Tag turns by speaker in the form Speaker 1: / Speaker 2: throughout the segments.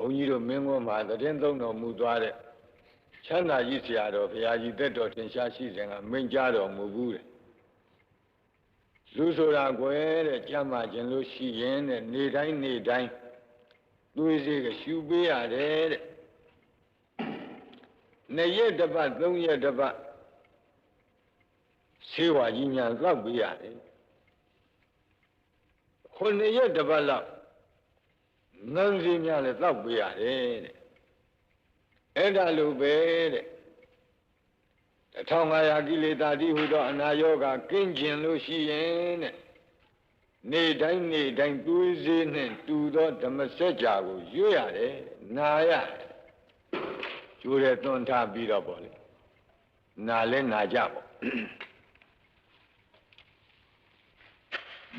Speaker 1: ုန်းကြီးတို့မင်းကွန်းမှာတည်င်းသုံးတော်မူသွားတဲ့ချမ်းသာကြီးဆရာတော်ဘုရားကြီးတက်တော်ထင်ရှားရှိစဉ်ကမိန့်ကြားတော်မူဘူးတဲ့လူဆိုတာကွယ်တဲ့ကြမ်းမှခြင်းလို့ရှိရင်တဲ့နေတိုင်းသွေးစေးကရှူပေးရတယ်တဲ့2 ရက်တစ်ပတ်3 ရက်တစ်ပတ်ဆေးဝါးကြီးများလောက်ပေးရတယ်9 ရက်တစ်ပတ်လောက်ငန်းစီများလည်းလောက်ပေးရတယ်တဲ့အဲ့ဒါလိုပဲတဲ့1500ကိလေသာတိဟူသောအနာယောဂကင်းကျင်လို့ရှိရင်တဲ့နေတိုင်းသွေးစေးနှင့်တူသောဓမ္မစကြာကိုရွတ်ရတယ်နာရတယ်ကျိုးတဲ့သွန်ထားပြီးတော့ပေါ့လေနာလဲနာကြပေါ့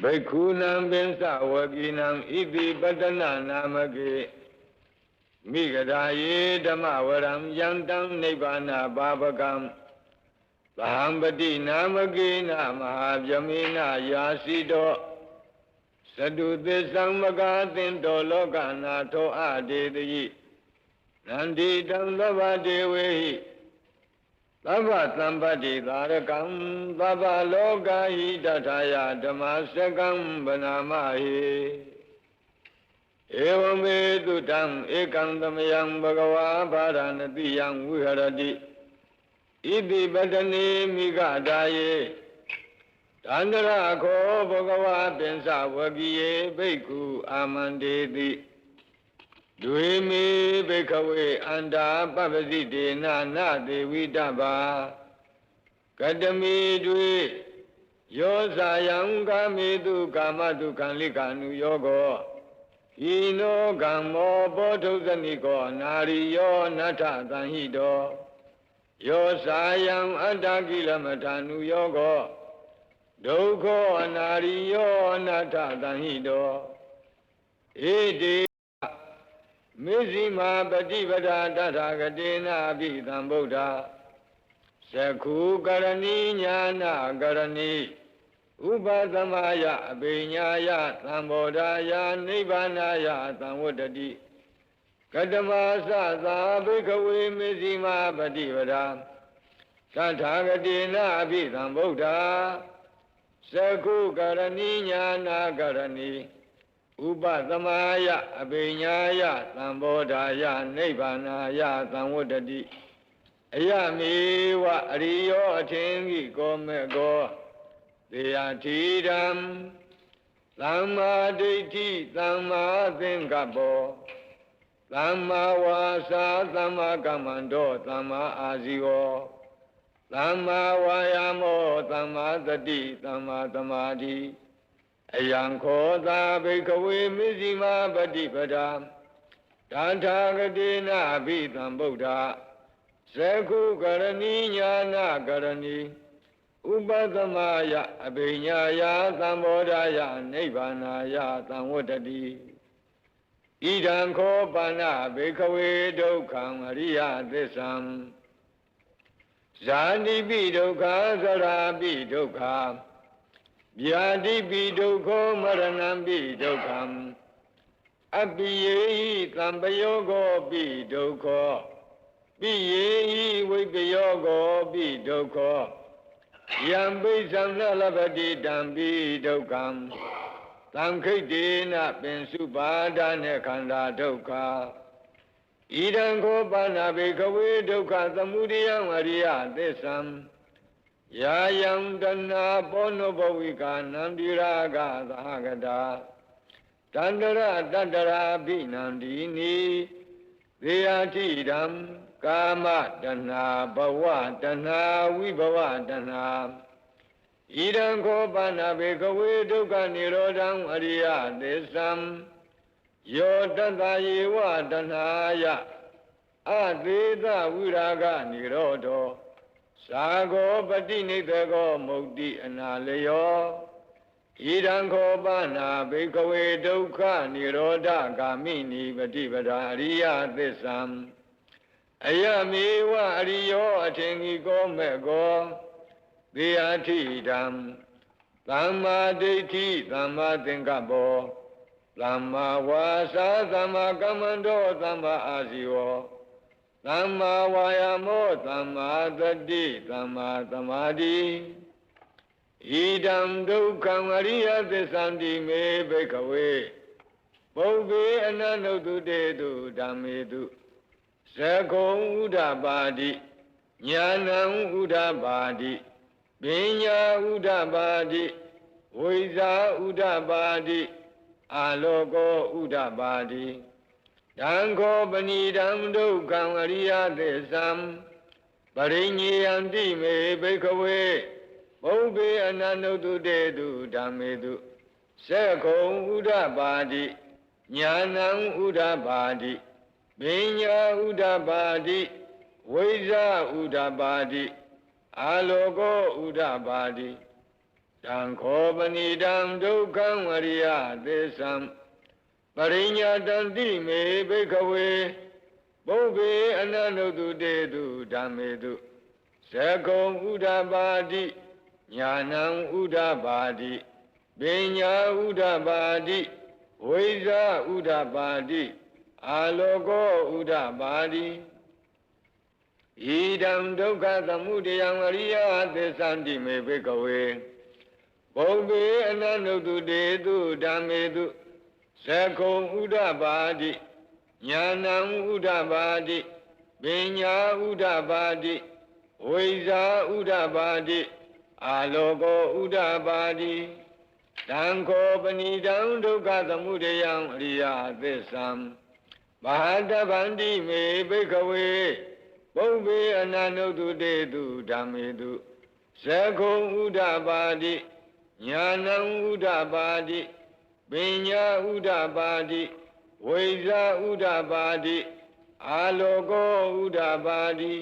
Speaker 1: ဘိက္ခုနံပင်စဝကိနံဣတိပတ္တနာနာမကေမိဂရာယေဓမ္မဝရံယန္တံနိဗ္ဗာနပါပကံသဟံပတိနာမကေနမဟာဗြဟ္မေနယာစီတောသတုသစ္ဆံမကာသင်တောလောကနာထောအဒေတိနန္ဒီတံသဗ္ဗဒေဝေဟိသဗ္ဗသံပတ္တိသာရကံသဗ္ဗလောကဟိတထာယဓမ္မစကံဗနာမဟိဧဝမေတုတံဧကံသမယံဘဂဝါဘာရဏတိယံဝိဟရတိဣတိပတနေမိဂဒါယေတန္တရခောဘဂဝါပင်စဝကိယေဘိက္ခုအာမန္တေတိဒွေမေဘိခဝေအန္တာပပ္ပစိတေနနာသေဝိတ္တဗာကတမေတွေယောဇာယံကာမေတုကာမတုခံလိကာနုယောကောဣနောကမ္မောဘောဓုဇနိကောနာရိယောနထသံဟိတောယောဇာယံအတ္တကိလမထာနုယောကောဒုက္ခောအနာရိယောနထသံဟိတောဣတိမေဇိမာပฏิပဒါတထာဂတေနာပိသံဗုဒ္ဓသခုကရဏီညာနာကရဏီဥပသမယအဘိညာယသံဘောဓာယနိဗ္ဗာနာယသံဝတ္တတိကတမသသာဘိကဝေမေဇိမာပฏิပဒါတထာဂတေနာပိသံဗုဒ္ဓသခုကရဏီညာနာကရဏီဥပသမယအဘိညာယသံဘောဓာယနိဗ္ဗာနာယသံဝတ္တတိအယမေဝအရိယောအထင်ကြီးကောမေကောသေယတိဓမ္မသမ္မာဒိဋ္ဌိသမ္မာသင်္ကပ္ပောသမ္မာဝါစာသမ္မာကမ္မန္တောသမ္မာအာဇီဝောသမ္မာဝါယာမောသမ္မာသတိသမ္မာသမာဓိအယံခောသာဘိကဝေမေဇိမာပฏิပဒါတထာဂတေနာဘိသံဗုဒ္ဓသခုကရဏီညာနာကရဏီဥပသမယအဘိညာယသံဘောဓာယနိဗ္ဗာနာယသံဝတ္တတိဣဒံခောပါဏဘိကဝေဒုက္ခံအရိယသစ္ဆံဇာတိပိဒုက္ခသရာပိဒုက္ခဗျာတိပိဒုက္ခမရဏံပိဒုက္ခံအပိယေဟိသံပယောဂောပိဒုက္ခပိယေဟိဝိပယောဂောပိဒုက္ခယံပိသံနလပတိတံပိဒုက္ခံသံခိတ္တေနပင်စုပါဒနဲ့ခန္ဓာဒုက္ခဣဒံခောပါဏဘေကဝေဒုက္ခသမုဒယံအရိယသစ္ဆံယာယံတဏပောနဘဝိကာနန္တိရာဂသဟဂတာတန္တရတတ္တရာဘိနန္ဒီနိသေယတိဓမ္မကာမတဏဘဝတဏဝိဘဝတဏဣဒံခောပါဏဘေကဝေဒုက္ခនិရောဓံအရိယသစ္ဆံယောတတယေဝတဏယအသေသဝိရာဂនិရောဓောသာဂောပတိနိတကောမုတ်တိအနာလယောဣဒံခောပါဏဘေကဝေဒုက္ခនិရောဓဂာမိနိပฏิပဒါအရိယသစ္ဆံအယမေဝအရိယောအထင်ကြီးကောမေကောသေယထိဓမ္မသမ္မာဒိဋ္ဌိသမ္မာသင်္ကပ္ပောသ သမ္မာဝါစာသမ္မာကမ္မန္တောသမ္မာအာဇီဝသမ္မာဝါယာမောသမ္မာသတိသမ္မာသမာဓိဣဒံဒုက္ခံအရိယသစ္ဆန္တိမေဘိက္ခဝေပုဗ္ဗေအနန္တုတုတေတုဓမ္မေတုသကုံဥဒ္ဓပါတိညာဏံဥဒ္ဓပါတိပညာဥဒ္ဓပါတိဝိဇာဥဒ္ဓပါတိအာလောကောဥဒ္ဓပါတိဒံခောပဏိဒံဒုက္ခံအရိယသစ္ဆံပရိညေယံတိမေဘိက္ခဝေပုဗ္ဗေအနန္တုတုတေတုဓမ္မေတုသကုံဥဒ္ဓပါတိညာဏံဥဒ္ဓပါတိပညာဥဒ္ဓပါတိဝိဇာဥဒ္ဓပါတိအာလောကောဥဒ္ဓပါတိတံခောပဏိတံဒုက္ခံဝရိယသစ္ဆံပရိညာတံတိမေဘိက္ခဝေပုဗ္ဗေအနန္တုတုတေတုဓမ္မေတုသကုံဥဒ္ဓပါတိညာဏံဥဒ္ဓပါတိပညာဥဒ္ဓပါတိဝိဇာဥဒ္ဓပါတိအာလောကောဥဒ္ဓပါတိဣဒံဒုက္ခသမုဒယံအရိယသစ္ဆန္တိမေဘိက္ခဝေပုဗ္ဗေအနန္တုတုတေတုဓမ္မေတုသကုံဥဒ္ဓပါတိညာဏံဥဒ္ဓပါတိပညာဥဒ္ဓပါတိဝိဇာဥဒ္ဓပါတိအာလောကောဥဒ္ဓပါတိတံခောပဏိတံဒုက္ခသမုဒယံအရိယသစ္ဆံဘာတဗန္တိမေဘိက္ခဝေပုဗ္ဗေအနန္တုတုတေတုဓမ္မေတုသကုံဥဒ္ဓပါတိညာဏံဥဒ္ဓပါတိပညာဥဒ္ဓပါတိဝိဇာဥဒ္ဓပါတိအာလောကောဥဒ္ဓပါတိ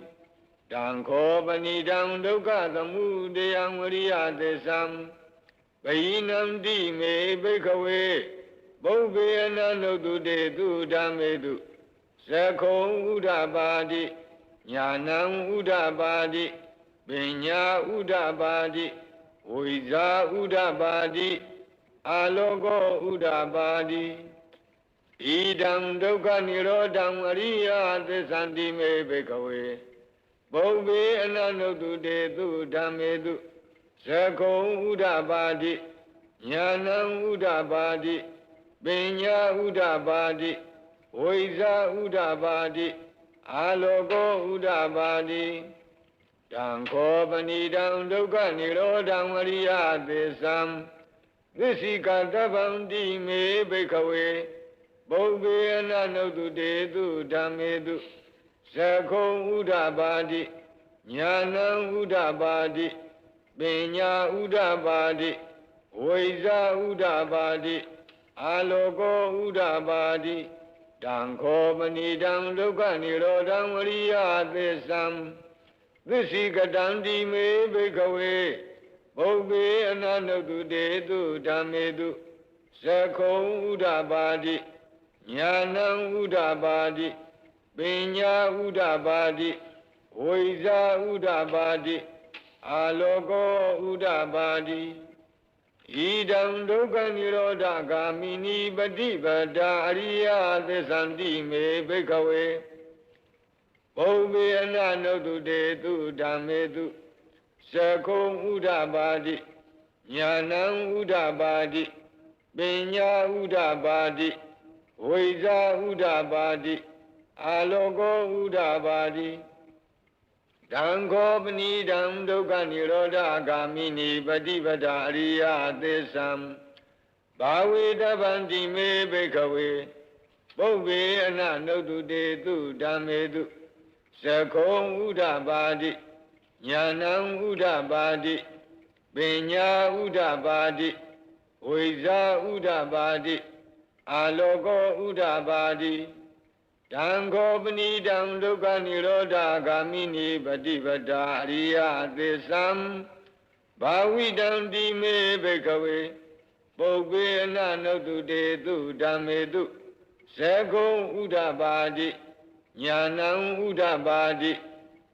Speaker 1: တံခောပဏိတံဒုက္ခသမုဒယံဝရိယသစ္ဆံပယိနံတိမေဘိက္ခဝေပုဗ္ဗေအနန္တုတုတေတုဓမ္မေတုသကုံဥဒ္ဓပါတိညာဏံဥဒ္ဓပါတိပညာဥဒ္ဓပါတိဝိဇာဥဒ္ဓပါတိအာလောကောဥဒ္ဓပါတိဣဒံဒုက္ခនិရောဓံအရိယသစ္ဆန္တိမေဘိက္ခဝေပုဗ္ဗေအနန္တုတုတေတုဓမ္မေတုသကုံဥဒ္ဓပါတိညာဏံဥဒ္ဓပါတိပညာဥဒ္ဓပါတိဝိဇာဥဒ္ဓပါတိအာလောကောဥဒ္ဓပါတိတံခောပဏိတံဒုက္ခនិရောဓံအရိယသစ္ဆံသစ္စိကတဗန္တိမေဘိက္ခဝေပုဗ္ဗေအနန္တုတုတေတုဓမ္မေတုသကုံဥဒ္ဓပါတိညာဏံဥဒ္ဓပါတိပညာဥဒ္ဓပါတိဝိဇာဥဒ္ဓပါတိအာလောကောဥဒ္ဓပါတိတံခောပဏိတံဒုက္ခនិရောဓံအရိယသစ္ဆံသစ္စိကတံတိမေဘိက္ခဝေပုဗ္ဗေအနန္တုတုတေတုဓမ္မေတုသကုံဥဒ္ဓပါတိညာဏံဥဒ္ဓပါတိပညာဥဒ္ဓပါတိဝိဇာဥဒ္ဓပါတိအာလောကောဥဒ္ဓပါတိဣဒံဒုက္ခនិရောဓဂာမိနိပฏิပဒါအရိယသစ္ဆန္တိမေဘိက္ခဝေပုဗ္ဗေအနန္တုတုတေတုဓမ္မေတုသကုံဥဒ္ဓပါတိညာဏံဥဒ္ဓပါတိပညာဥဒ္ဓပါတိဝိဇာဥဒ္ဓပါတိအာလောကောဥဒ္ဓပါတိတံခောပဏိတံဒုက္ခនិရောဓဂာမိနိပฏิပဒါအရိယသစ္ဆံဘာဝေတဗန္တိမေဘိက္ခဝေပုဗ္ဗေအနန္တုတုတေတုဓမ္မေတုသကုံဥဒ္ဓပါတိညာဏံဥဒ္ဓပါတိပညာဥဒ္ဓပါတိဝိဇာဥဒ္ဓပါတိအာလောကောဥဒ္ဓပါတိတံခောပဏိတံဒုက္ခនិရောဓဂာမိနိပฏิပဒါအရိယသစ္ဆံဘာဝိတံတိမေဘိက္ခဝေပုဗ္ဗေအနန္တုတုတေတုဓမ္မေတုသကုံဥဒ္ဓပါတိညာဏံဥဒ္ဓပါတိ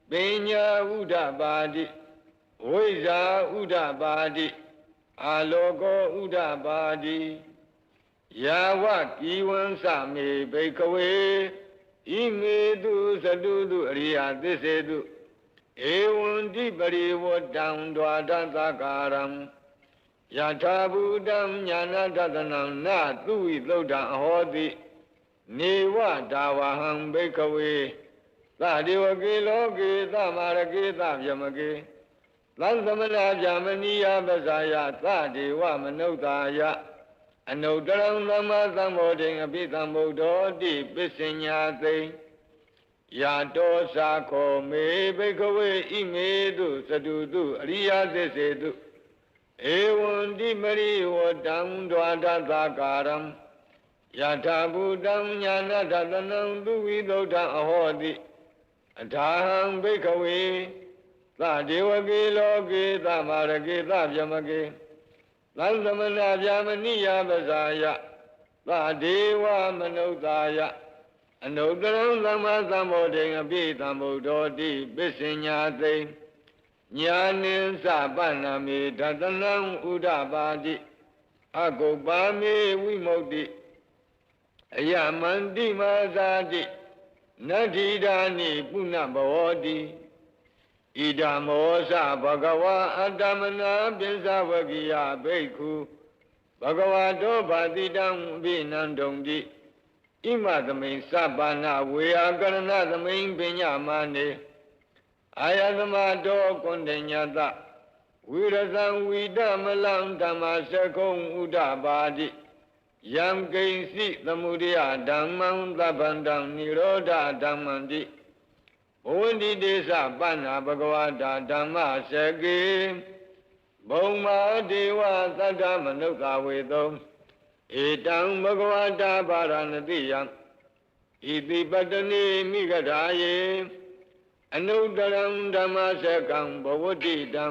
Speaker 1: ပညာဥဒ္ဓပါတိဝိဇာဥဒ္ဓပါတိအာလောကောဥဒ္ဓပါတိဣ ယာဝကိဝံစမေဘိကဝေဣမေတုသတုတုအရိယသစ္စေတုဧဝံတိပရိဝတ္တံဒွါဒသကာရံယထာဘူတံညာနာတတနံနသုဝိသုဒ္ဓံအဟောတိနေဝဒါဝဟံဘိကဝေသဒေဝကေလောကေသမရကေသဗျမကေသံသမဏဗျာမနိယပဇာယသဒေဝမနုဿာယအနုတ္တရံသမ္မာသမ္ဗောဓိအပိသမ္ဗုဒ္ဓောတိပစ္စညာသိယာတောသာခောမေဘိကဝေဣမေတုသတုတုအရိယသစ္စေတုဧဝံတိမရိဝတ္တံဒွါဒသကာရံယထာဘူတံညာနာတတနံသူဝိသုဒ္ဓံအဟောတိအထာဟံဘိကဝေသဒေဝကေလောကေသမရကေသဗျမကေသံသမဏဗျာမနိယပဇာယသဒေဝမနုဿာယအနုတ္တရံသမ္မာသမ္ဗောဓိအပိသမ္ဗုဒ္ဓောတိပစ္စညာသိညာနိသပန္နမေဒတနံဥဒပါတိအကုပ္ပါမေဝိမု ක්ති အယမန္တိမာဇာတိနတ္ထိဒာနိပုဏ္ဏဘဝတိဣဒံမောသဘဂဝါအတ္တမနာပိစ္ဆဝကိယဘိက္ခုဘဂဝါတောဘာတိတံအဘိနန္တုံတိဣမသမိန်သဗ္ဗနာဝေယကရဏသမိန်ပညာမာနေအာယသမတောကွန်တညတဝိရဇံဝိဒမလံဓမ္မစကုံဥဒပါတိယံကိဉ္စိသမုဒယဓမ္မံသဗ္ဗန္တံနိရောဓဓမ္မံတိဘဝန္တိတေသပန္နာဘဂဝတာဓမ္မစကေဘုံမာဒေဝသတ္တမနုဿဝေတုံဧတံဘဂဝတာပါရဏတိယံဣတိပတ္တနိမိဂဓာယေအနုတ္တရံဓမ္မစကံဘဝတိတံ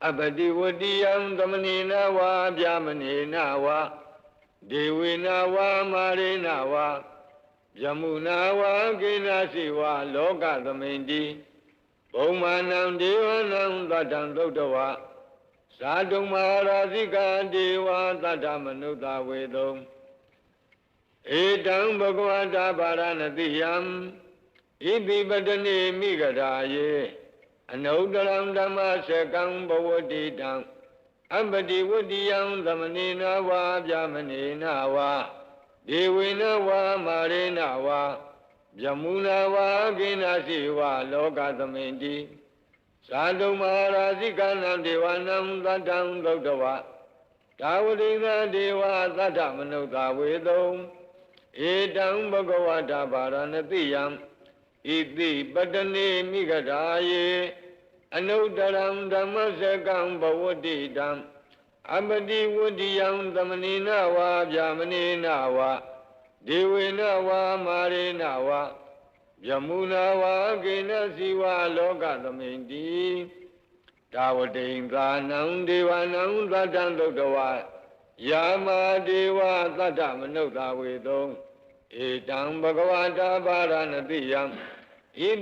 Speaker 1: အပတိဝတိယံသမဏေနဝါဗျာမနေနဝါဒေဝေနဝါမာရေနဝါယမုနာဝါကိနာစီဝါလောကသမိန်တိဘုံမာနံဒေဝနံသတ္တံသုတ္တဝါဇာတုမဟာရာဇိကဒေဝသတ္တမနုဿဝေတုံဧတံဘဂဝတာပါရဏတိယံဣတိပတ္တနိမိဂဓာယေအနုတ္တရံဓမ္မစကံဘဝတိတံအပတိဝတ္တိယံသမဏေနဝါဗျာမနေနဝါဒေဝေနဝါမာရေနဝါယမုနာဝါကိနာစီဝါလောကသမိန်တိဇာတုမဟာရာဇိကနံဒေဝနံသတ္တံသုတ္တဝါဒါဝတိသဒေဝသတ္တမနုဿဝေတုံဧတံဘဂဝတာပါရဏတိယံဣတိပတ္တနိမိဂဓာယေအနုတ္တရံဓမ္မစကံဘဝတိတံအပတိဝတ္တိယံသမဏေနဝါဗျာမနေနဝါဒေဝေနဝါမာရေနဝါယမုနာဝါကိနစီဝါလောကသမိန်တိဒါဝတိံသာနံဒေဝနံသတ္တံသုတ္တဝါယာမာဒေဝသတ္တမနုဿဝေတုံဧတံဘဂဝတာပါရဏတိယံဣ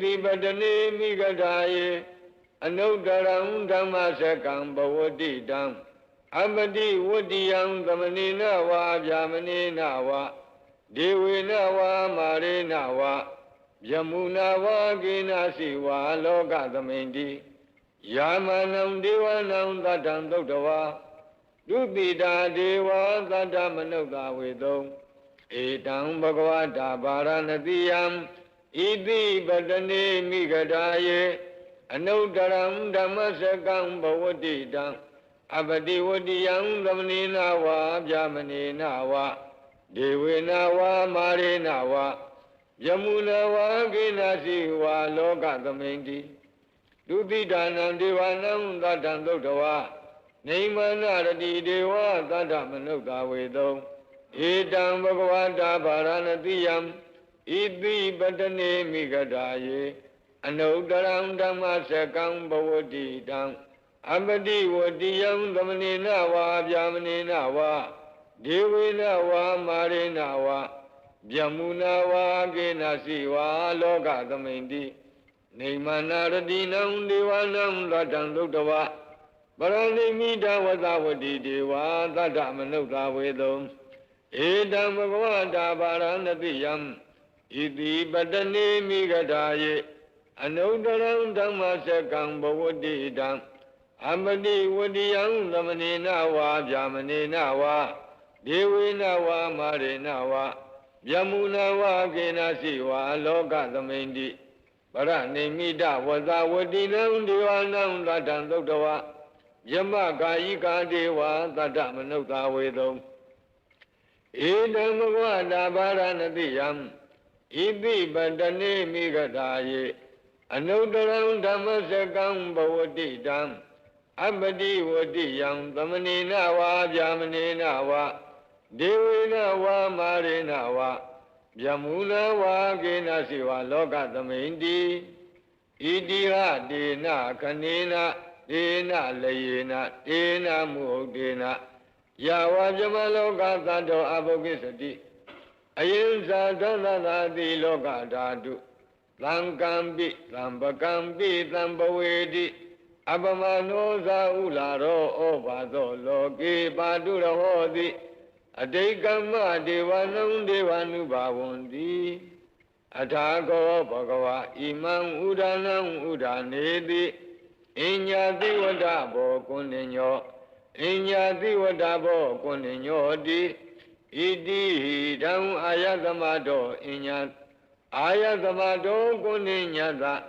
Speaker 1: တိပတ္တနိမိဂဓာယေအနုတ္တရံဓမ္မစကံဘဝတိတံအပတိဝတ္တိယံသမဏေနဝါဗျာမနေနဝါဒေဝေနဝါမာရေနဝါယမုနာဝါကိနာစီဝါလောကသမိန်တိယာမနံဒေဝနံသတ္တံသုတ္တဝါဒုတိတာဒေဝသတ္တမနုဿဝေတုံဧတံဘဂဝတာပါရဏတိယံဣတိပတ္တနိမိဂဓာယေအနုတ္တရံဓမ္မစကံဘဝတိတံအပတိဝတ္တိယံသမဏေနဝါဗျာမနေနဝါဒေဝေနဝါမာရေနဝါယမုနာဝါကိနာစီဝါလောကသမိန်တိဒုတိဒါနံဒေဝနံသတ္တံသုတ္တဝါနေမနရတိဒေဝသတ္တမနုဿဝေတုံဧတံဘဂဝတာပါရဏတိယံဣတိပတ္တနိမိဂဓာယေအနုတ္တရံဓမ္မစကံဘဝတိတံအပတိဝတ္တိယံသမဏေနဝါဗျာမနေနဝါဒေဝေနဝါမာရေနဝါယမုနာဝါကိနာစီဝါလောကသမိန်တိနေမနာရတိနံဒေဝနံသတ္တံသုတ္တဝါပရဏိမိတဝသဝတိဒေဝသတ္တမနုဿဝေတုံ Edam Bhagavata Varanatiyam Iti Patani Migadaye Anudaram Dhammasakam Bhavadidam Amadi Vadiyam Dhamanina Va Vyamanina Va Devina Va Marina Va Vyamuna Va Kenasi Va Loka Dhamindi Paranimida Vada Vadinam Divanam Ladam Dodava Yama Kayika Deva Tata Manukta Vedam Edam Bhagavata Varanatiyam Iti Patani Migadaye Anudaram Dhammasakam Bhavadidam Abadi Vadiyam Dhamanina Va Vyamanina Va Devina Va Marina Va Vyamuna Va Kenasi Va Loka Dhamindi Idiha Dena Kanena Dena Layena Dena Muhdena Yava Vyamaloka Tato Abhokisati Ayinsa Dhanadadi Loka Dhatu Lankambi Lambakambi Lambavedi Abhamano Saularo Obado Loki Padura Hodi Adekama Devanam Devanubhavanti Athago Bhagava Imam Udanam Udanedi Inyati Vadabo Kuninyo Inyati Vadabo Kuninyo Di Idi Dam Ayatamado Inyat Ayatamado Kuninyata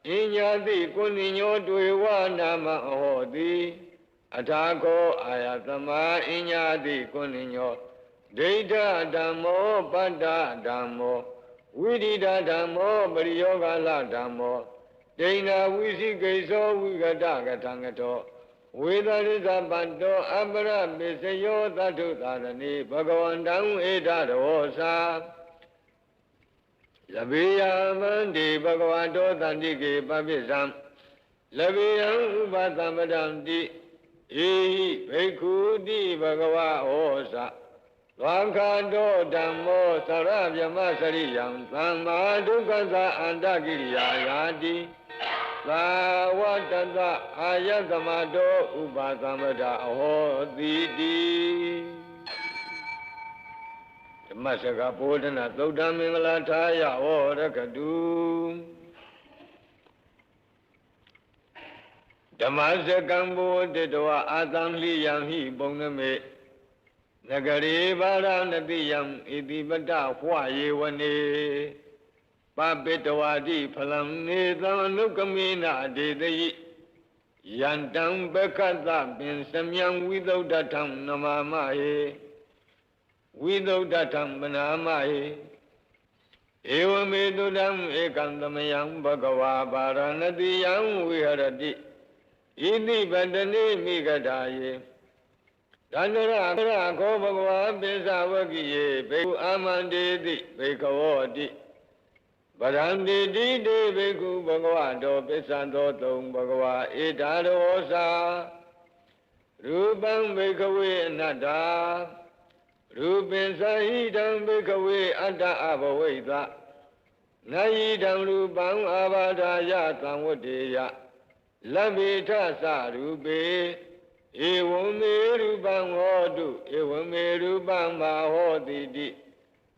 Speaker 1: Inyati Kuninyo Dwewa Nama Hodi Athago Ayatama Inyati Kuninyo Data Dhammo Pada Dhammo Vidita Dhammo Pariyogala Dhammo Dena Visikeso Vigata Gatangato Vedarisa Panto Abra Bisayo Tatu Tarani Bhagavandam Edarosa Labiya Mandi Bhagavato Tandike Papisam Labiyam Upasamadam Di Ehi Bhekudi Bhagava Osa Vakado Dhammo Sarabhyama Sariyam Samma Dukkasa Andagiriya Yati Savatata Ayatamado Upasamada Ahoditi Masaka Podana Todamingala Thaya Orakadu Dhamasakam Bodhidwa Atamli Yamhi Bongame Nagari Varanatiyam Idipata Hwaye Wane Papitawadi Phalam Nidhanukamina Dedayi Yantam Bekata Bin Samyam Vidaudatam Namamahe Vidaudatam Banamahe Evamedudam Ekandamayam Bhagava Varanatiyam Viharati Iti Patani Migadaye Dandara Ko Bhagava Pisavakiye Bhikkhu Amandeti Bhikkhavoti Bharandeti De Bhikkhu Bhagavato Pisanto Tum Bhagava Itarosa Rupam Bhikkhave Anatta Rupin Sahidam Bhikkhave Atta Abhavaita Nayidam Rupam Abhadaya Samvadeya Labhita Sarupe Evame Rupam Hodu Evame Rupam Mahoditi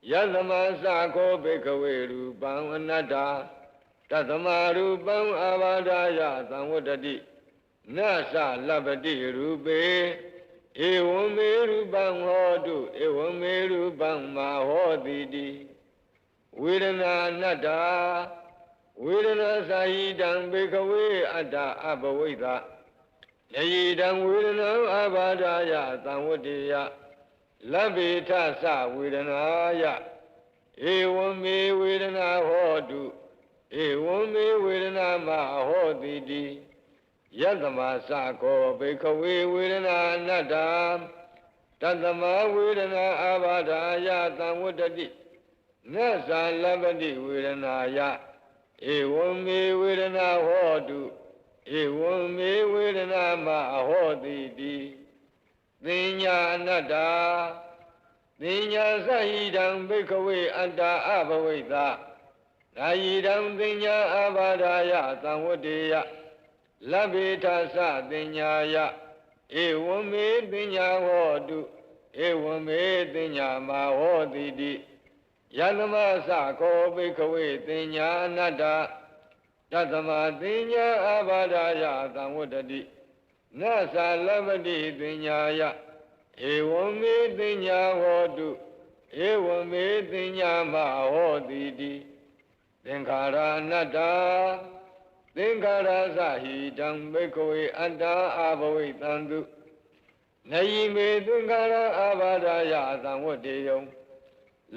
Speaker 1: Yadama Sako Bhikkhave Rupam Anatta Tathama Rupam Avadaya Samvadati Nasa Labhati Rupe Evame Rupam Hodu Evame Rupam Mahoditi Vedana Anatta Vedana Sahidam Bhikkhave Atta Abhavaita Nayidam Vedana Abhadaya Samvadeya Labhita Sa Vedanaya Evame Vedana Hodu Evame Vedana Mahoditi Yadama Sako Bhikkhave Vedana Anatta Tathama Vedana Abhadaya Samvadati Nasa Labhati Vedanaya Evame Vedana Hodu Evame Vedana Mahoditi Dinya Anatta Dinya Sahidam Bhikkhave Atta Abhavaita Nayidam Dinya Abhadaya Samvadeya Labhita Sa Dinyaya Evame Dinya Hodu ဝံမေတင်ညာမဟောတိတိယသမသခောဘိကဝေတင်ညာအနတ္တတသမတင်ညာအဘာဒာယသံဝတ္တတိနသလပတိတင်ညာယဧဝံမေတင်ညာဟောတုဧဝံမေတင်ညာမဟောတိတိသင်္ခါရအနတ္တသင်္ခါရသဟိတံဘိကဝေအတ္တအဘဝိတံတုနယိမေသင်္ခါရအဘာဒာယသံဝတ္တေယံ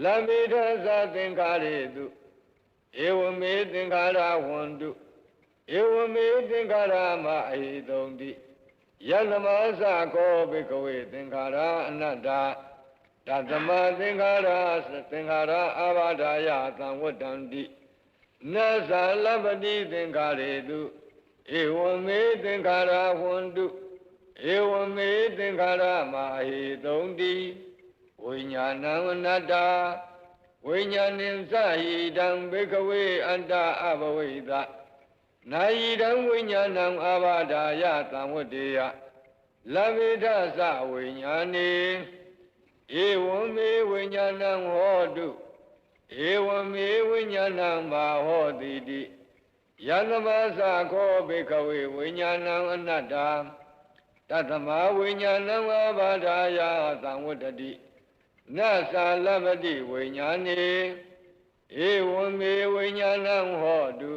Speaker 1: လမေထသသင်္ခါရေတုဧဝမေသင်္ခါရဝန္တုဧဝမေသင်္ခါရမအဟိတုံတိယနမသကောဘိကဝေသင်္ခါရအနတ္တတသမသင်္ခါရသင်္ခါရအဘာဒာယသံဝတ္တံတိနသလပတိသင်္ခါရေတုဧဝမေသင်္ခါရဝန္တုဧဝမေသင်္ခါရမအဟိတုံတိဝိညာဏံအနတ္တဝိညာဏင်သဟိတံဘိကဝေအတ္တအဘဝိတနာယိတံဝိညာဏံအဘာဒာယသံဝတ္တေယလဗေဒသဝိညာဏေဧဝံမေဝိညာဏံဟောတုဧဝံမေဝိညာဏံမာဟောတိတိယသမသခောဘိကဝေဝိညာဏံအနတ္တတသမဝိညာဏံအဘာဒာယသံဝတ္တတိနသလပတိဝိညာဏေဧဝံမေဝိညာဏံဟောတု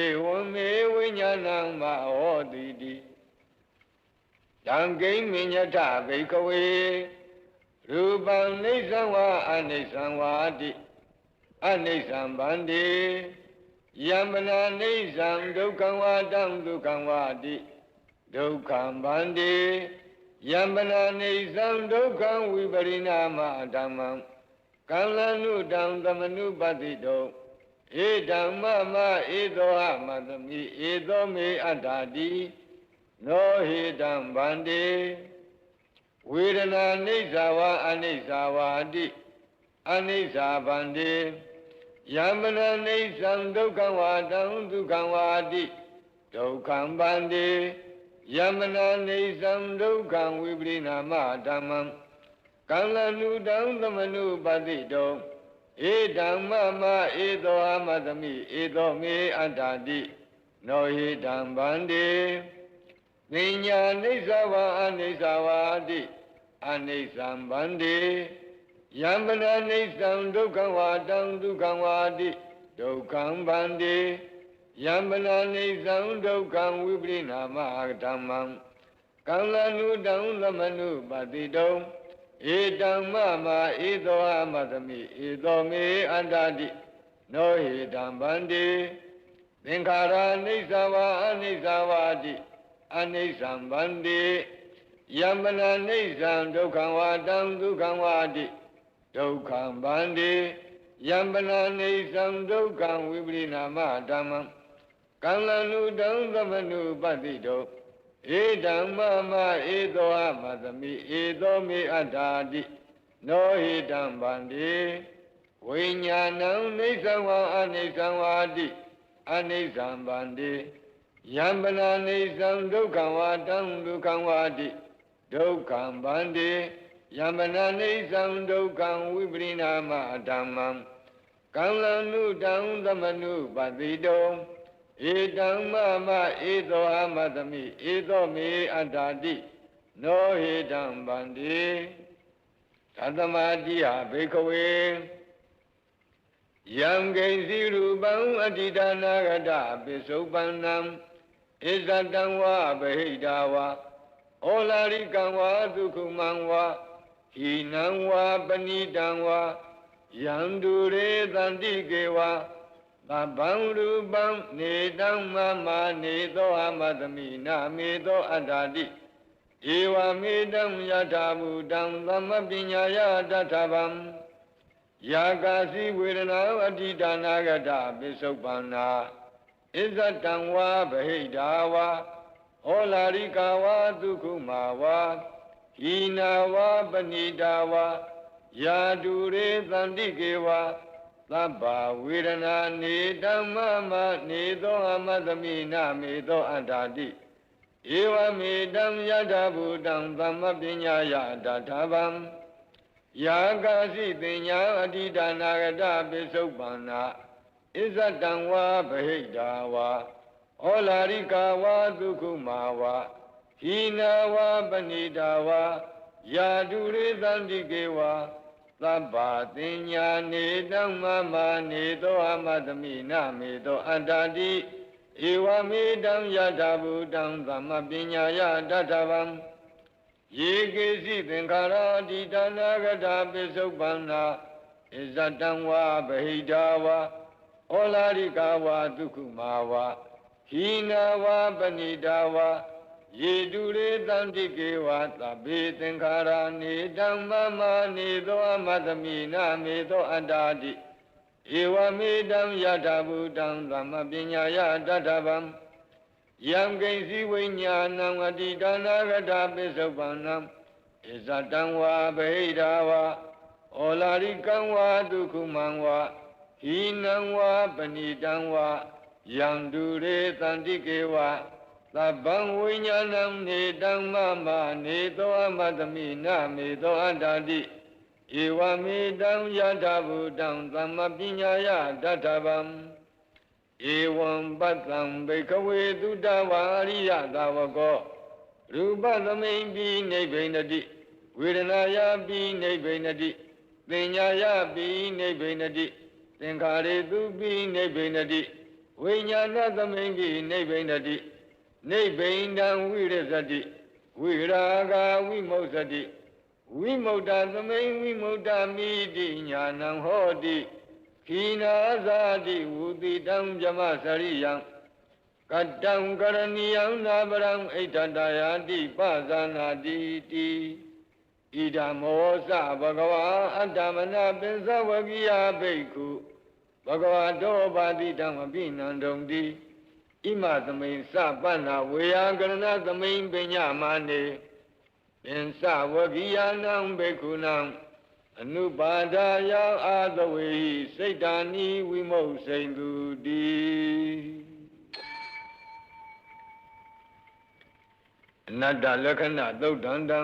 Speaker 1: ဧဝံမေဝိညာဏံမဟောတိတိတံကိဉ္မိညထဘိကဝေရူပံနိစ္စံဝါအနိစ္စံဝါတိအနိစ္စံဗန္တိယမနာနိစ္စံဒုက္ခံဝါတံဒုက္ခံဝါတိဒုက္ခံဗန္တိယမနာနိစ္စံဒုက္ခံဝိပရိနာမဓမ္မံကံလနုတံသမနုပတိတောဧဓမ္မမဧသောဟမသမိဧသောမေအတ္တာတိနောဟိတံဗန္တိဝေဒနာနိစ္စဝါအနိစ္စဝါတိအနိစ္စဗန္တိယမနာနိစ္စံဒုက္ခံဝါတံဒုက္ခံဝါတိဒုက္ခံဗန္တိယမနာနိစ္စံဒုက္ခံဝိပရိနာမဓမ္မံကံလနုတံသမနုပတိတောဧဓမ္မမဧသောအမသမိဧသောမေအတ္တာတိနောဟိတံဗန္တိပညာနိစ္စဝါအနိစ္စဝါတိအနိစ္စံဗန္တိယမနာနိစ္စံဒုက္ခံဝါတံဒုက္ခံဝါတိဒုက္ခံဗန္တိယမနာနိစ္စံဒုက္ခံဝိပရိနာမဓမ္မံကံလနုတံသမနုပတိတောဧတံမမဧသောအမသမိဧသောမေအတ္တာတိနောဟိတံဗန္တိသင်္ခါရနိစ္စဝါအနိစ္စဝါတိအနိစ္စံဗန္တိယမနာနိစ္စံဒုက္ခံဝါတံဒုက္ခံဝါတိဒုက္ခံဗန္တိယမနာနိစ္စံဒုက္ခံဝိပရိနာမဓမ္မံကံလနုတံသမနုပတိတောဧဓမ္မမဧသောအမသမိဧသောမေအတ္တာတိနောဟိတံဗန္တိဝိညာဏံနိစ္စဝါအနိစ္စဝါတိအနိစ္စံဗန္တိယမနာနိစ္စံဒုက္ခံဝါတံဒုက္ခံဝါတိဒုက္ခံဗန္တိယမနာနိစ္စံဒုက္ခံဝိပရိနာမဓမ္မံကံလနုတံသမနုပတိတောဧတံမမဧသောအမသမိဧသောမေအတ္တာတိနောဟိတံဗန္တိသတ္တမတိယဘိကဝေယံဂိဉ္စီရူပံအတ္တိဒါနာဂတပိစုပန္နံဣဇတံဝါဗဟိတာဝါဩလာရိကံဝါဒုက္ခမံဝါဟိနံဝါပဏိတံဝါယံဒုရေသန္တိကေဝါသဗ္ဗံရူပံနေတံမမနေသောအမသမိနာမေသောအတ္တာတိဧဝမေတံယထာဘူတံသမပညာယတထဗံယာကာစီဝေဒနာအတ္တိဒါနာဂတပိစုပန္နာဣဇတံဝါဗဟိတာဝါဩလာရိကာဝါဒုက္ခမာဝါဟိနာဝါပဏိတာဝါယာတုရေသန္တိကေဝါသဗ္ဗဝေဒနာနေဓမ္မမနေသောအမသမိနာမေသောအတ္တာတိဧ ဧဝမေတံယထာဘူတံသမ္မပညာယတထာဗံယာကာစီတိညာအတိဒါနာဂတပိစုပ္ပန္နာဣဇတံဝါဗဟိတာဝါဩလာရိကာဝါဒုက္ခမာဝါဟိနာဝါပဏိတာဝါယာတုရေသန္တိကေဝါသဗ္ဗတိညာနေတံမမနေသောအမတမိနမေသောအတ္တတိဧဝမေတံယထာဘူတံသမ္မပညာယတထဗံယေကေစီသင်္ခါရာတိတနာဂတာပိစုပ္ပန္နာဣဇတံဝါဗဟိတာဝါဩလာရိကာဝါဒုက္ခမာဝါဟိနာဝါပဏိတာဝါယေတုရေတန္တိကေဝါသဗ္ဗေသင်္ခါရာနေတံမမနေသောအမတမိနမေသောအတ္တတိဧဝမေတံယထာဘူတံသမ္မပညာယတထဗံယံကိဉ္စီဝိညာဏံအတိဒါနာဂတာပိစုပ္ပန္နံဣဇတံဝါဗဟိတာဝါဩလာရိကံဝါဒုက္ခမံဝါဟိနံဝါပဏိတံဝါယံတုရေသန္တိကေဝါသဗ္ဗံဝိညာဏံနေတံမမနေသောအမတမိနမေသောအတ္တတိဧဝမေတံယထာဘူတံသမ္မပညာယတထဗံဧဝံပတ္တံဘိကဝေသုတဝါရိယသာဝကောရူပသမိန်ပိနိဗ္ဗိနတိဝေဒနာယပိနိဗ္ဗိနတိသင်ညာယပိနိဗ္ဗိနတိသင်္ခါရေသူပိနိဗ္ဗိနတိဝိညာဏသမိန်ပိနိဗ္ဗိနတိနိဗ္ဗိန္ဒံဝိရဇတိဝိရာဂဝိမု ဿတိဝိမု tta သမိန်ဝိမု tta မိတိညာဏံဟောတိခိနာဇာတိဝုတိတံဗြဟ္မစရိယံကတ္တံကရဏီယံနာပရံဣဋ္ဌတယာတိပဇာနာတိတိဣဒံမောစဘဂဝါအတ္တမနပိစဝကိယဘိက္ခုဘဂဝါတောပါတိတံအပိနန္တုံတိဣမသမိန်စပန္နာဝေယကရဏသမိန်ပညာမာနေပင်စဝကိယနံဘိက္ခုနံအနုပါဒာယအာသဝေဟိစိတ်တာနိဝိမုတ်စိန်သူတိအနတ္တလက္ခဏာသုတ်တန္တံ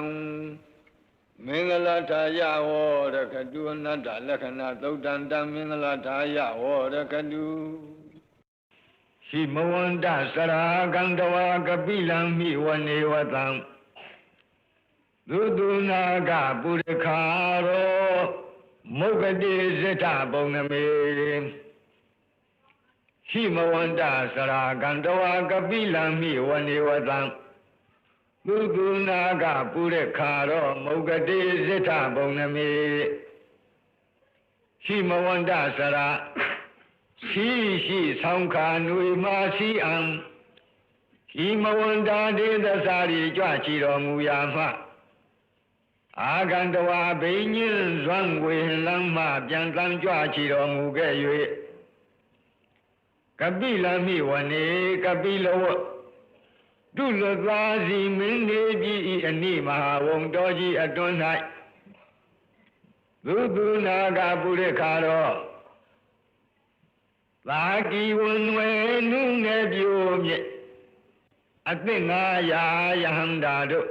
Speaker 1: မင်္ဂလထာယဝရကတုအနတ္တလက္ခဏာသုတ်တန္တံမင်္ဂလထာယဝရကတုဟိမဝန္တစရာကန္တဝါကပိလံမိဝနေဝတံသုတုနာကပုရခါရောမုဂတိဇိတပုံနမေဟိမဝန္တစရာကန္တဝါကပိလံမိဝနေဝတံသုတုနာကပုရခါရောမုဂတိဇိတပုံနမေဟိမဝန္တစရာရှိဆောင်းခါနွေမာစီအံဟိမဝန္တာဒေသစာရီကြွချီတော်မူရာမှအာဂန္တဝါဘိညင်းဇွမ်းဝေလမ်းမှပြန်တမ်းကြွချီတော်မူခဲ့၍ကပိလမိဝနေကပိလဝတုလသာစီမင်းနေပြီအနိမဟာဝံတော်ကြီးအတွန်း၌သုတုနာကပုရိခါတော်သာကီဝန်ဝဲနုနယ်ပြိုမြစ်အသင့်900ယဟန္တာတို့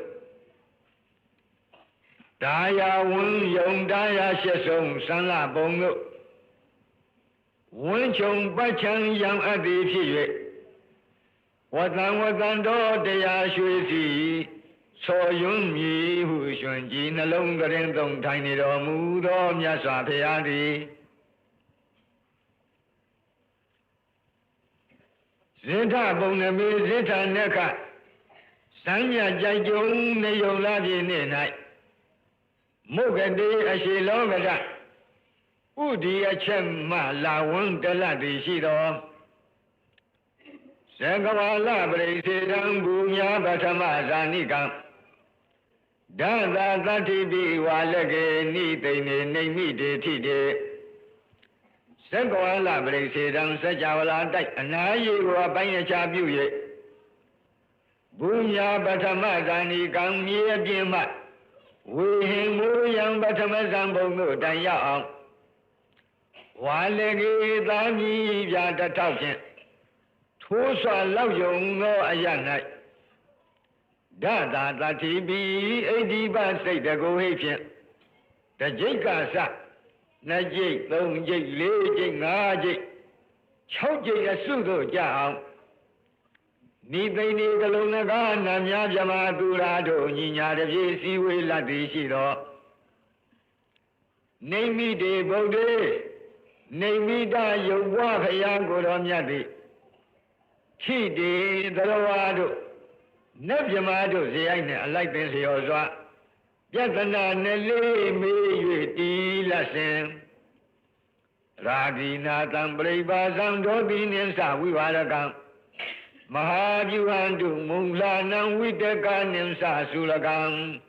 Speaker 1: ဒါယာဝန်းယုံဒါယာရှစ်ဆုံးသံဃဘုံတို့ဝန်းချုံပတ်ချံယံအပ်သည်ဖြစ်၍ဝတံတော်တရားရွှေစီဆော်ယွန်းမြည်ဟုရွှန်ကြည်နှလုံးကရင်သုံးထိုင်နေတော်မူသောမြတ်စွာဘုရားသည်ဇိထပုံနမေဇိထနက္ခစံမြကြိုက်ကြုံနေယုံလာပြည့်နေ့၌မုဂတိအရှိလောကဥဒီအချက်မှလာဝန်းတလတိရှိတော်သကဝါလပရိစေတံဘူညာပထမဇာနိကံဒသသတ္တိပိဝါလကေနိသိနေနေမိတေထိတေသကဝါလပရိစေတံစัจ java လာတိုက်အနာယေကိုအပိုင်းအခြားပြု၍ဘူညာပထမဇာနိကံမြေအပြင်မှဝေဟင်မူယံပထမဇံဘုံတို့တိုင်ရောက်အောင်ဝါလကေသာမြည်ပြတထောက်ဖြင့်ထိုးစွာလောက်ယုံသောအရ၌ Dada Tatibi, Ediba say the go Haitian. The Jake Na Jake, Long Jake, Lay Jake, Chow Jake, a Sudo Jao. Ni they need the Lunagan, Namyajama Durado, Nina, the JC will la Dishiro. Name me de Bode, name me da you walk a young good on Yadi. She did the Lawado, Nebjamado, the Aina, like this Yosa. Yatana Nelly, me, Lassen. Radina, Tambreba, Zandobin, and Sa, we were a gun. Mahajuandu Munglanam with the Ganem Sasulagam.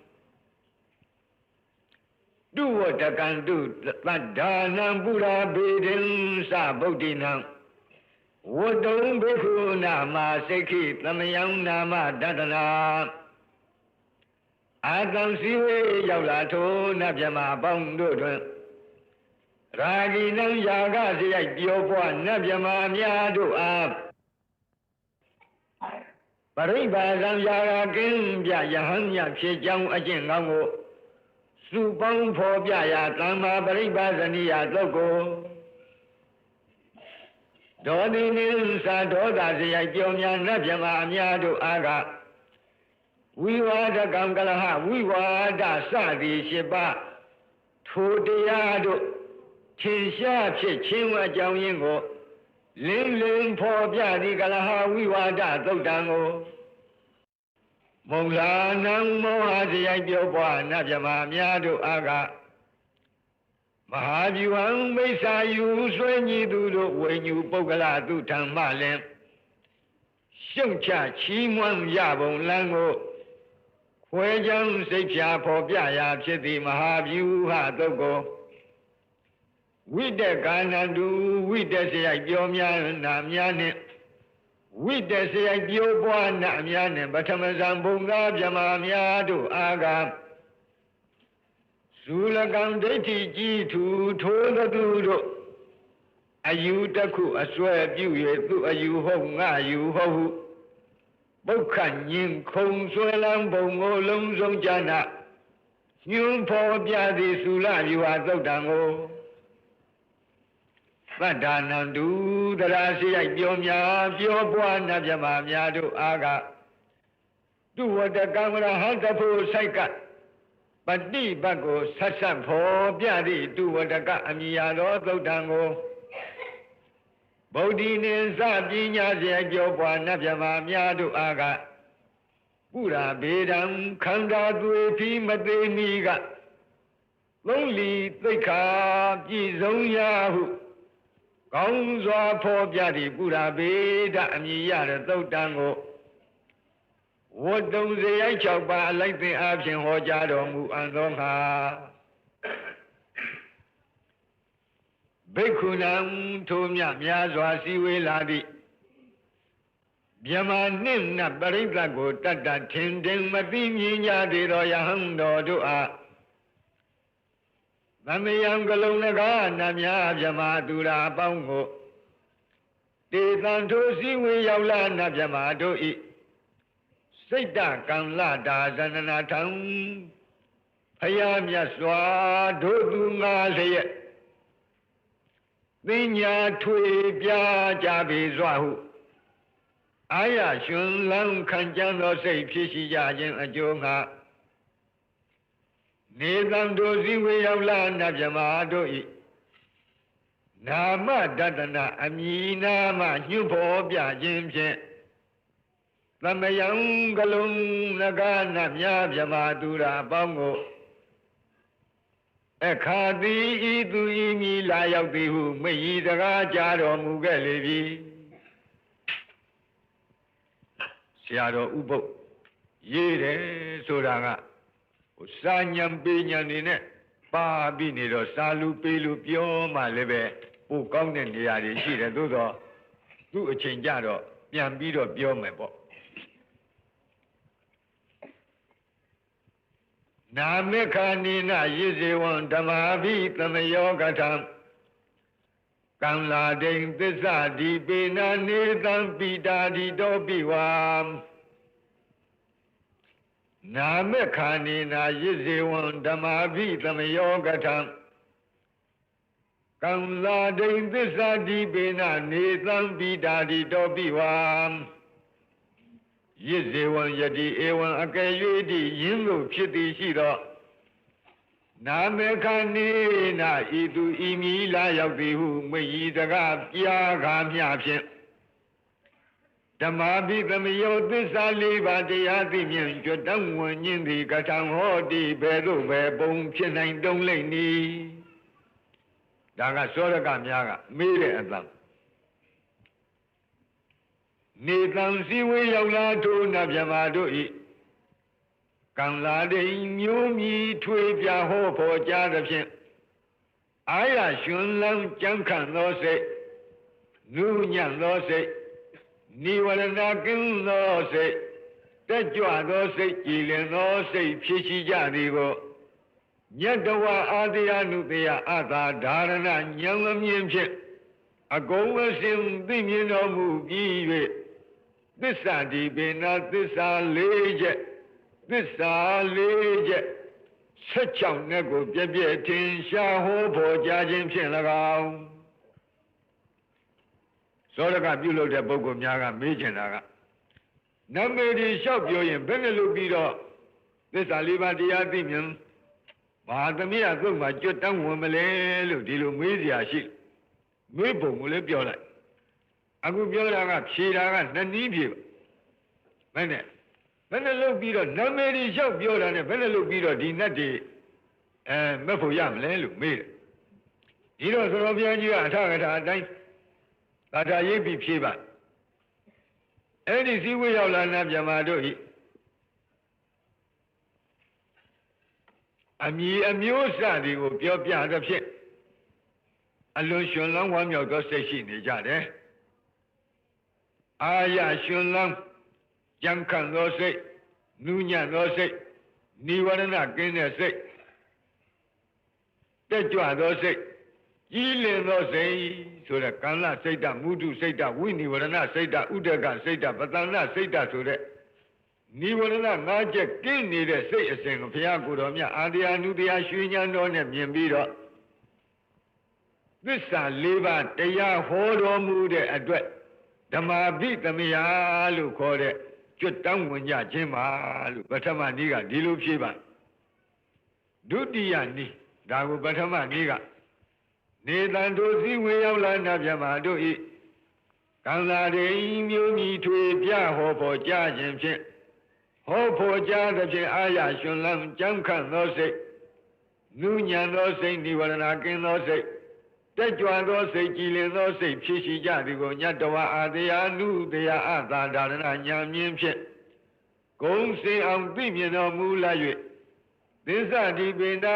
Speaker 1: Do what I can do, but Danam Buddha Bidin Sabodinam. What don't be Nama Seki, Lamayam Nama Dadana. I can see Yalato Nabjama Bondo. Raginam Yagazi, Diopo, Nabjama Yadu up. Paribazam Yara Gimbia Yahanya Chijang Ajingango Supang Pobia Tama Paribazania Logo Dodinin Sadoda Ziajonia Najama Miado Aga We were the Gangalaha, we were the Sadi Shiba Tudiado Chinsha Chimwa Jangingo Ling Pobia Nigalaha, we were that Dodango Monglanam Mohazia Joba, Najama Miado Aga Mahajuan Mesa, you when you do when you Bogala do Tamalem Shuncha Chimwan Yabon Lango Wejam Secha Pobia Chiti Mahaju Hadogo With the Ganadu, with the Sayajomia Namiane, with the Sayajoba Namiane, Batamazambunga Jamamiadu Aga Sulagam Deti G2 Tola Dudo Ayutaku, I swear you, you home, you ho Bokan Yin Kong Suelam Bongo Lomzong Jana Yun Pobia de Sula, you are Dodango. Badanandu, the Rasi, Yomia, Yobuana Jamamiado Aga. Do what the Gamma Hantapo Saika. But the Bago, Sassam for Biadi, do what the Gamiado Dodango. Bodin and Sabina, Yobuana Jamamiado Aga. Pura Bedam, Kanda Duepi, Madeniga. Lonely, the car, Gizoyahu. Gongzwa Pobia Buddha Beda Amiyada Dodango. What don't they Chaba like the option Hojado Mu Andonga Bekunam Tomia Miazwa Siwe Ladi Biamanim na Baringago Tata Tindin Madinya de Royahando Dua Namayangalonaga Namya Jamadura Bongo De Santo Siwe Yaula Najamado I Sita Kanla Da Zananatam Payam Yaswa Dodunga Leye Vinya Tui Bia Jabi Zwahu Aya Shun Lang Kanjano Say Pishi Yajin Ajonga Nizam Dozi Wayavla Najamado I Nama Dadana Amina Ma Yupo Bia Jimchen Lamayang Galung Nagana Yamadura Bongo Ekadi Idu Imi Layabihu May the Rajaro Mugalevi Siaro Ubo Yere Suranga Sanyam Binyanine Babinido Salu Pilu Pio Malebe Ukong and Yari Shira Dudo Do a Chinjaro Yambido Pio Mebo Namekanina Yiziwan Damavi Tamayogatam Kamla Ding Tisadi Bina Nidam Pida Di Dobiwam နာမေခာနေနာယစ္စေဝံဓမ္မာဘိသမယောကထံကံလာဒိန်သစ္စာတိပေနနေသံပိတာတိတောပိဝံယစ္စေဝံယတိဧဝံအကယ်၍တိယင်းသို့ဖြစ်သည်ရှိသောနာမေခာနေနာဤသူဤမီလာရောက်သည်ဟုမိတ်ဤတကားပြာခါမျှဖြင့်ဓမ္မာဘိသမယောသစ္စာလေးပါးတရားသိမြင်ကြွတောင်းဝင်ခြင်းသည်ကထံဟောတိဘယ်သို့ပဲပုံဖြစ်နိုင်တုံးလိမ့်နီဒါကစောရကများကမေးတဲ့အတန်နေတံစည်းဝေးရောက်လာထိုးနတ်မြမာတို့ဤကံလာတိန်မျိုးမြည်ထွေပြဟောဖို့ကြားသဖြင့်အာရရှင်လန်းကြံခံသောစိတ်နုညံ့သောစိတ်နိဝရဏကင်းသောစိတ်တက်ကြွသောစိတ်ကြည်လင်သောစိတ်ဖြစ်ရှိကြသည်ကိုညတဝအာတရားနုတရားအသာဓာရဏဉာဏ်အမြင်ဖြင့်အကုန်အစင်သိမြင်တော်မူပြီး၍သစ္စာဒီပေနာသစ္စာ၄ချက်သစ္စာ၄ချက်16နဲ့ကိုပြည့်ပြည့်ထင်ရှားဟောဖို့ကြားခြင်းဖြင့်၎င်းသောရကပြုလုပ်တဲ့ပုဂ္ဂိုလ်များကမေးချင်တာကနမေဒီလျှောက်ပြောရင်ဘယ်နဲ့လုပ်ပြီးတော့သစ္စာ၄ပါးတရားသိမြင်ဘာသမီးကသုတ်မှာကြွတန်းဝင်မလဲလို့ဒီလိုမေးစရာရှိမေးပုံကိုလည်းပြောလိုက်အခုပြောတာကဖြေတာကနှစ်နည်းဖြေပါဘယ်နဲ့လုပ်ပြီးတော့နမေဒီလျှောက်ပြောတာနဲ့ဘယ်နဲ့လုပ်ပြီးတော့ဒီနတ်တွေမက်ဖို့ရမလဲလို့မေးတယ်ဒီတော့သရောဘုရားကြီးကအထကထာအတိုင်းသာထာရိပ်ပြီးဖြေပါအဲ့ဒီစည်းဝေးရောက်လာနတ်မြမာတို့ဤအမည်အမျိုးအစားတွေကိုပြောပြသဖြင့်အလွန်ရှင်လန်းဝမ်းမြောက်သောစိတ်ရှိနေကြတယ်အာရရှင်လန်းကြံခံသောစိတ်နုညံ့သောစိတ်နိဝရဏကင်းတဲ့စိတ်တက်ကြွသောစိတ်ကြီးလင်သောစိတ်ဆိုတဲ့ကံလစိတ်တမုဒုစိတ်တဝိနိဝရဏစိတ်တဥဒကစိတ်တပတန္နစိတ်တဆိုတဲ့နိဝရဏ၅ချက်ကင်းနေတဲ့စိတ်အစဉ်ကိုဘုရားကိုယ်တော်မြတ်အာတရားနုတရားရွှေဉာဏ်တော်နဲ့မြင်ပြီးတော့သစ္စာ၄ပါးတရားဟောတော်မူတဲ့အတွက်ဓမ္မာဘိသမယလို့ခေါ်တဲ့ကျွတ်တောင်းဝင်ကြခြင်းပါလို့ပထမနည်းကဒီလိုဖြေပါဒုတိယနည်းဒါကိုပထမနည်းကနေတံတို့စည်းဝေရောက်လာနတ်မြမာတို့ဤကံလာတွေမျိုးမြည်ထွေပြဟောဖို့ကြားခြင်းဖြင့်ဟောဖို့ကြားသဖြင့်အာရရှင်လန်းကြံခန့်သောစိတ်နုညံသောစိတ်နိဝရဏကင်းသောစိတ်တက်ကြွသောစိတ်ကြည်လင်သောစိတ်ဖြစ်ရှိကြသည်ကိုညတဝအာတရားနုတရားအသာဒါရဏညာမြင်ဖြင့်ဂုံစင်အောင်သိမြင်တော်မူလာ၍သစ္စာဒီပိဏ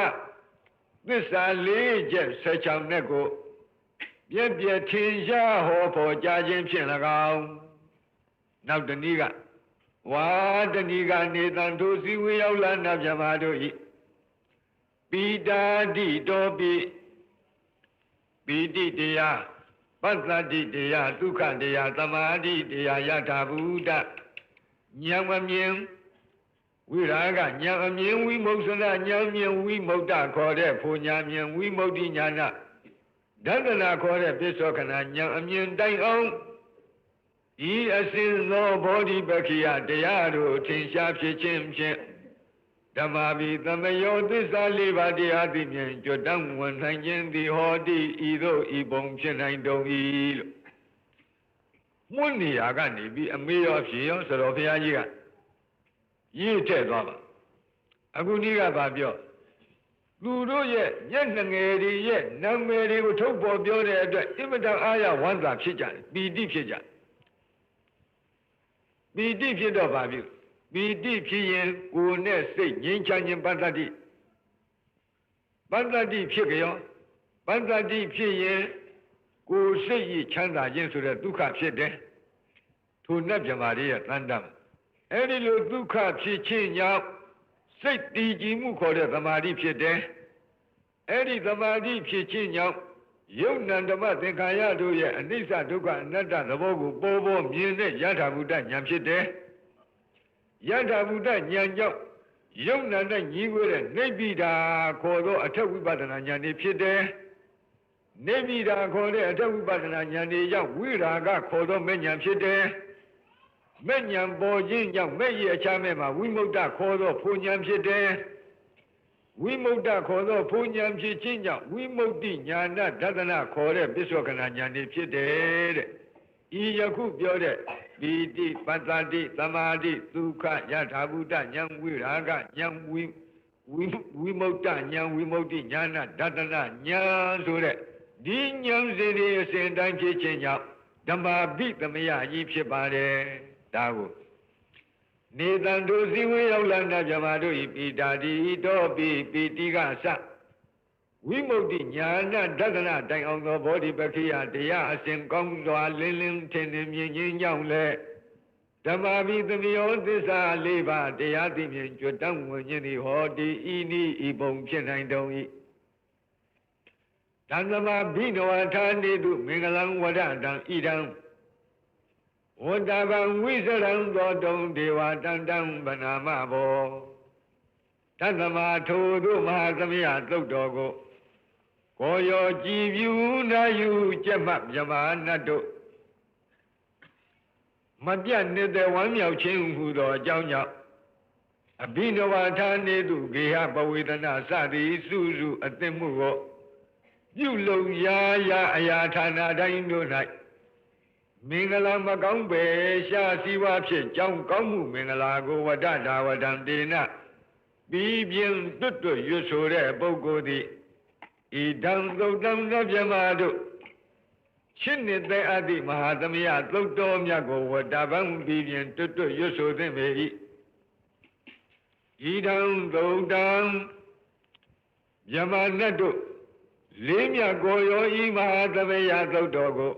Speaker 1: သစ္စာ၄ချက်16နဲ့ကိုပြည့်ပြည့်ထင်ရှားဟောဖို့ကြားခြင်းဖြင့်၎င်းနောက်တနည်းကဝါတဏီကနေတံတို့စည်းဝေးရောက်လာနတ်မြမာတို့ဤပိတာတိတောပိပိဋိတရားပတ္တတိတရားဒုက္ခတရားသမာဓိတရားယထာဘူတဉာဏ်မမြင်ဝိရာဂဉာဏ်အမြင်ဝိမုဿနာဉာဏ်မြင်ဝိမုဒ္ဒခေါ်တဲ့ဖူဉာဏ်မြင်ဝိမု ക്തി ဉာဏဒသနာခေါ်တဲ့ပစ္စောခဏဉာဏ်အမြင်တိုင်အောင်ဤအစဉ်သောဘောဓိပက္ခိယတရားတို့ထင်ရှားဖြစ်ခြင်းဖြင့်ဓမ္မာဘိသမယောသစ္စာ၄ပါးတရားသိမြင်ကြွတန်းဝင်နိုင်ခြင်းသည်ဟောတိဤသို့ဤပုံဖြစ်နိုင်တုံ၏လို့မွန်းနေရာကနေပြီးအမေရောဖြေရောဆိုတော့ဘုရားကြီးကရေးထည့်သွားပါအခုဒီကဘာပြောသူတို့ရဲ့မျက်နှငယ်တွေရဲ့နာမည်တွေကိုထုတ်ပေါ်ပြောတဲ့အတွက်အင်မတန်အားရဝမ်းသာဖြစ်ကြတယ်ပီတိဖြစ်ကြတယ်ပီတိဖြစ်တော့ဘာဖြစ်ပီတိဖြစ်ရင်ကိုယ်နဲ့စိတ်ငြိမ်းချမ်းခြင်းပတ္တတိဖြစ်ကြရောပတ္တတိဖြစ်ရင်ကိုယ်စိတ်ရချမ်းသာခြင်းဆိုတဲ့ဒုက္ခဖြစ်တယ်ထိုနတ်မြမာတွေရဲ့တန်တမ်းအဲ့ဒီလိုဒုက္ခဖြစ်ခြင်းကြောင့်စိတ်တည်ကြည်မှုခေါ်တဲ့သမာဓိဖြစ်တယ်အဲ့ဒီသမာဓိဖြစ်ခြင်းကြောင့်ယုတ်နံဓမ္မသင်္ခါရတို့ရဲ့အနိစ္စဒုက္ခအနတ္တသဘောကိုပေါ်ပေါ်မြင်တဲ့ယထာဘုဒ္ဓဉာဏ်ဖြစ်တယ်ယထာဘုဒ္ဓဉာဏ်ကြောင့် ယုံနာနဲ့ညီကိုတဲ့နိဗ္ဗိဒာခေါ်သောအထက်ဝိပဿနာဉာဏ်တွေဖြစ်တယ်နိဗ္ဗိဒာခေါ်တဲ့အထက်ဝိပဿနာဉာဏ်တွေကြောင့်ဝိရာဂခေါ်သောမဲ့ဉာဏ်ဖြစ်တယ်မဲ့ဉာဏ်ပေါ်ခြင်းကြောင့်မဲ့ရဲ့အခြားမဲ့မှာဝိမု ക്ത ခေါ်သောဖူဉာဏ်ဖြစ်တယ်ဝိမု ക്ത ခေါ်သောဖူဉာဏ်ဖြစ်ခြင်းကြောင့်ဝိမု ക്തി ဉာဏဒသနာခေါ်တဲ့ပစ္စောကနာဉာဏ်တွေဖြစ်တယ်တဲ့ဤယခုပြောတဲ့ပီတိပတ္တိသမာဓိဒုက္ခယထာဘုဒ္ဓဉာဏ်ဝိရာဂဉာဏ်ဝိမု ക്ത ဉာဏ်ဝိမု ക്തി ဉာဏဒသနာဉာဏ်ဆိုတဲ့ဒီဉာဏ်စဉ်တွေအစဉ်တိုင်းဖြစ်ခြင်းကြောင့်ဓမ္မဘိသမယကြီးဖြစ်ပါတယ်ဒါကိုနေတံတို့ဇီဝေရောက်လာတဲ့ဗြဟ္မာတို့ဤပိတာတိတောပိပိတိကသဝိမု ക്തി ဉာဏဒသနာတိုင်အောင်သောဘောဓိပက္ခိယတရားအစဉ်ကောင်းစွာလင်းလင်းထင်ထင်မြင်ခြင်းကြောင့်လည်းဓမ္မဘိသမယောသစ္စာ၄ပါးတရားသိမြင်ကြွတန်းဝင်ခြင်းသည်ဟောဒီဤနိဤပုံဖြစ်နိုင်တုံ၏တံသမဘိနဝထာနေတုမင်္ဂလံဝဒတံဣဒံဝတ္တဗံဝိစရံသောတုံဒေဝတန္တံဗနာမဘောတသမထိုတို့မဟာသမယသုတ်တော်ကိုကိုရောကြည်ပြူနာယူကျက်မှမြမနတ်တို့မပြတ်နေတဲ့ဝမ်းမြောက်ခြင်းဟူသောအကြောင်းကြောင့်အဘိနဝထာနေတုဂေဟပဝေဒနာစသည်စုစုအသင့်မှုကိုပြုလုံရာရာအရာဌာနတိုင်းတို့၌မင်္ဂလာမကောင်းပဲရှားစီဝါဖြစ်ကြောင်းကောင်းမှုမင်္ဂလာကိုဝတ္တဒါဝတံတေနပြီးပြင်းတွတ်တွတ်ရွတ်ဆိုတဲ့ပုဂ္ဂိုလ်သည်ဣဒံသုတ်တံဗြဟ္မာတို့ရှင်းနေတဲ့အသည့်မဟာသမယသုတ်တော်မြတ်ကိုဝတ္တဗံပြီးပြင်းတွတ်တွတ်ရွတ်ဆိုသင့်ပေ၏ဣဒံသုတ်တံဗြဟ္မာနတ်တို့လေးမြတ်ကိုရောဤမဟာသမယသုတ်တော်ကို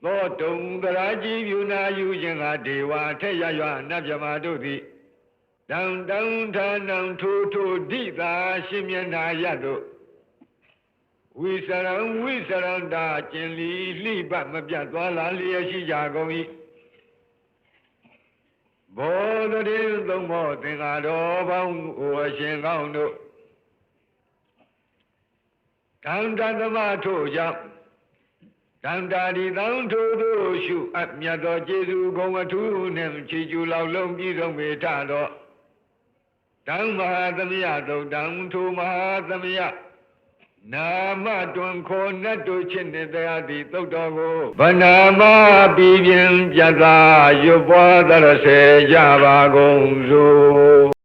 Speaker 1: သောတုံသရာကြီးပြုနာယူခြင်းကဒေဝထက်ရရွာနတ်ဗြဟ္မာတို့သည်တံတံဌာနံထိုထိုဒိသာရှင်မျက်နာရတို့ဝိစရံတာကျင်လီလှိပတ်မပြတ်သွားလာလျက်ရှိကြကုန်၏ဘောဓတိသုံးမောသင်္ဃာတော်ပေါင်းအိုအရှင်ကောင်းတို့တံတသမထို့ကြောင့်တံတာဒီတံထိုတို့ရှုအပ်မြတ်သောကျေးဇူးဂုဏ်အထူးနှင့်ချီးကျူးလောက်လုံးပြည့်စုံပေထသောတံမဟာသမယသုတ်တံထိုမဟာသမယနာမတွင်ခေါ်နတ်တို့ချစ်နေတဲ့သည်သုတ်တော်ကိုဗနာမပြီးပြင်းပြတ်သာရွတ်ပွားသရစေကြပါကုန်စို့